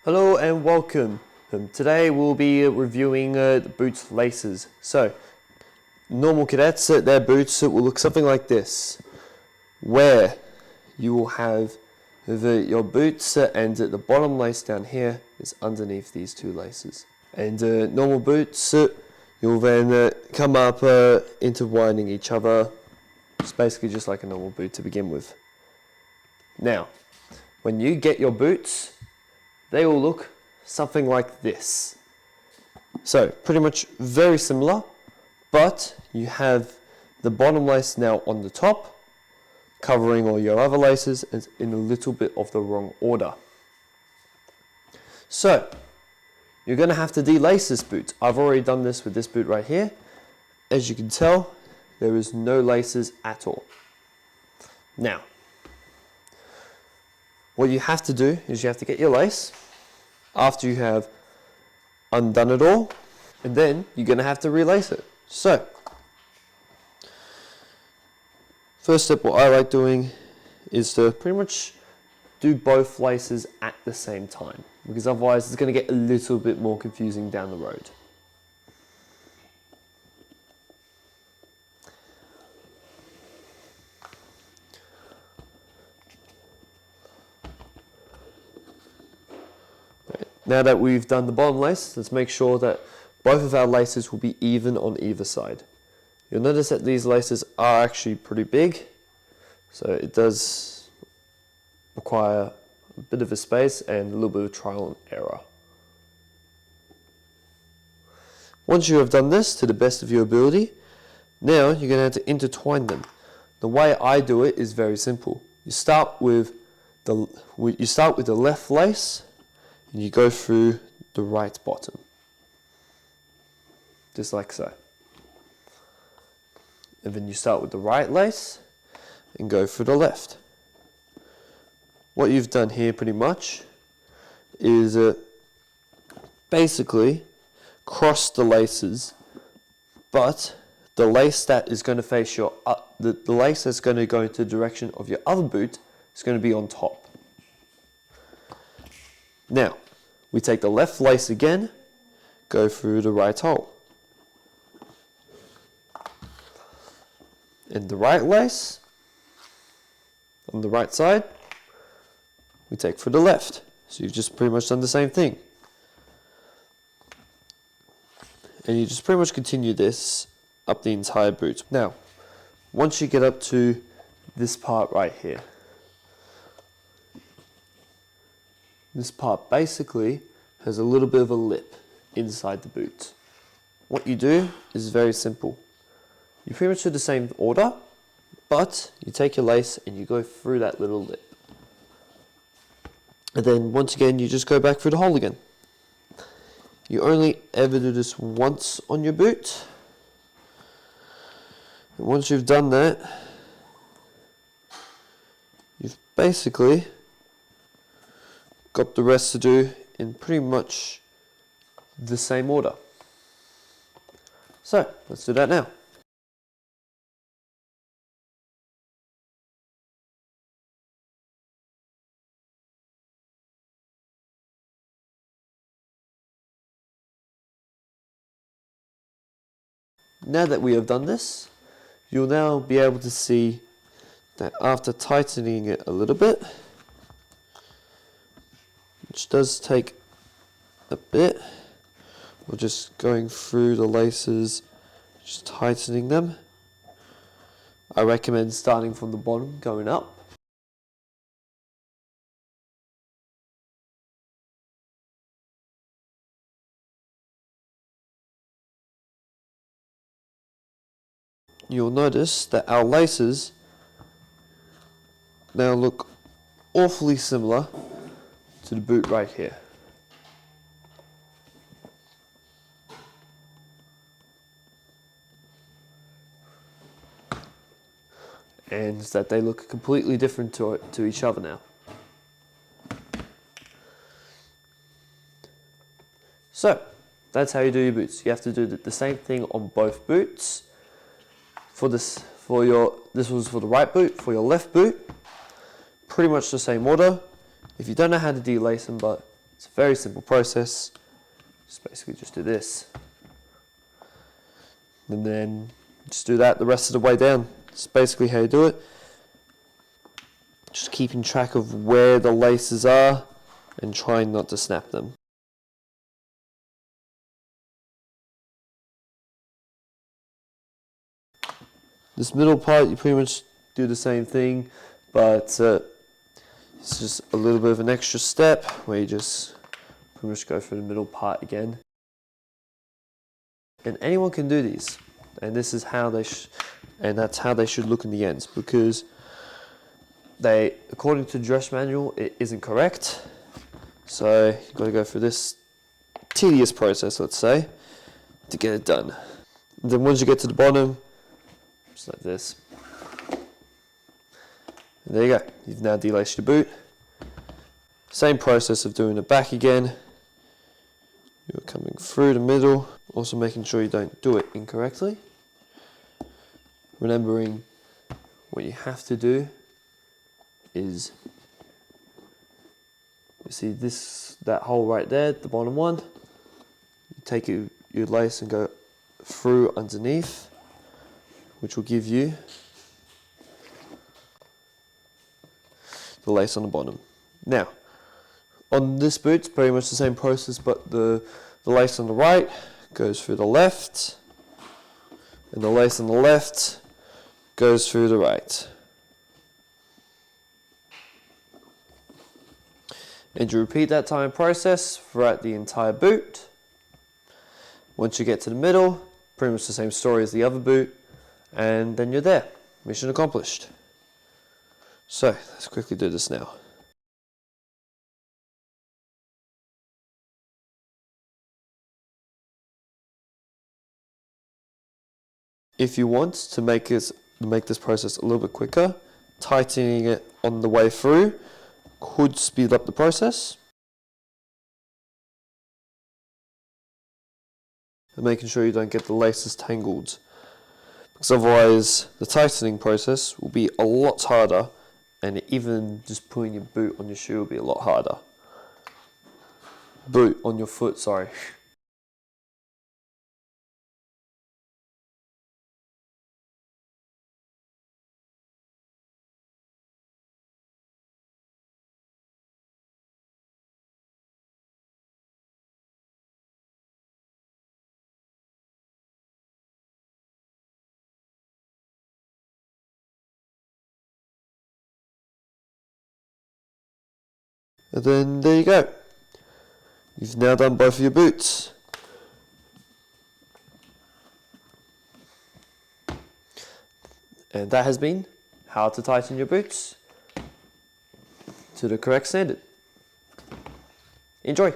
Hello and welcome. Today we'll be reviewing the boots laces. So, normal cadets, their boots will look something like this, where you will have your boots and the bottom lace down here is underneath these two laces. And normal boots, you'll then come up intertwining each other. It's basically just like a normal boot to begin with. Now, when you get your boots, they will look something like this. So pretty much very similar, but you have the bottom lace now on the top, covering all your other laces and in a little bit of the wrong order. So you're going to have to delace this boot. I've already done this with this boot right here. As you can tell, there is no laces at all. Now, what you have to do is you have to get your lace after you have undone it all, and then you're going to have to relace it. So, first step, what I like doing is to pretty much do both laces at the same time, because otherwise it's going to get a little bit more confusing down the road. Now that we've done the bottom lace, let's make sure that both of our laces will be even on either side. You'll notice that these laces are actually pretty big, so it does require a bit of a space and a little bit of trial and error. Once you have done this to the best of your ability, now you're going to have to intertwine them. The way I do it is very simple. You start with the left lace, and you go through the right bottom, just like so. And then you start with the right lace and go through the left. What you've done here pretty much is basically cross the laces, but the lace that is going to face your the lace that's going to go into the direction of your other boot is going to be on top. Now, we take the left lace again, go through the right hole. And the right lace, on the right side, we take for the left. So you've just pretty much done the same thing. And you just pretty much continue this up the entire boot. Now, once you get up to this part right here, this part basically has a little bit of a lip inside the boot. What you do is very simple. You pretty much do the same order, but you take your lace and you go through that little lip. And then once again, you just go back through the hole again. You only ever do this once on your boot. And once you've done that, you've basically got the rest to do in pretty much the same order. So, let's do that now. Now that we have done this, you'll now be able to see that after tightening it a little bit, which does take a bit, we're just going through the laces, just tightening them. I recommend starting from the bottom, going up. You'll notice that our laces now look awfully similar to the boot right here. And that they look completely different to each other now. So, that's how you do your boots. You have to do the same thing on both boots. This was for the right boot. For your left boot, pretty much the same order. If you don't know how to delace them, but It's a very simple process. Just do this. And then just do that the rest of the way down. It's basically how you do it. Just keeping track of where the laces are and trying not to snap them. This middle part, you pretty much do the same thing, but it's just a little bit of an extra step where you just pretty much go for the middle part again. And anyone can do these, and this is how that's how they should look in the ends, because according to the dress manual, it isn't correct. So you've got to go through this tedious process, let's say, to get it done. And then once you get to the bottom, just like this. And there you go. You've now delaced your boot. Same process of doing the back again. You're coming through the middle, also making sure you don't do it incorrectly. Remembering what you have to do is, you see that hole right there, the bottom one. You take your lace and go through underneath, which will give you the lace on the bottom. Now, on this boot, it's pretty much the same process, but the lace on the right goes through the left, and the lace on the left goes through the right. And you repeat that time process throughout the entire boot. Once you get to the middle, pretty much the same story as the other boot, and then you're there. Mission accomplished. So, let's quickly do this now. If you want to make this process a little bit quicker, tightening it on the way through could speed up the process. And making sure you don't get the laces tangled, because otherwise the tightening process will be a lot harder, and even just putting your boot on your shoe will be a lot harder. Boot on your foot, sorry. And then there you go. You've now done both of your boots. And that has been how to tighten your boots to the correct standard. Enjoy!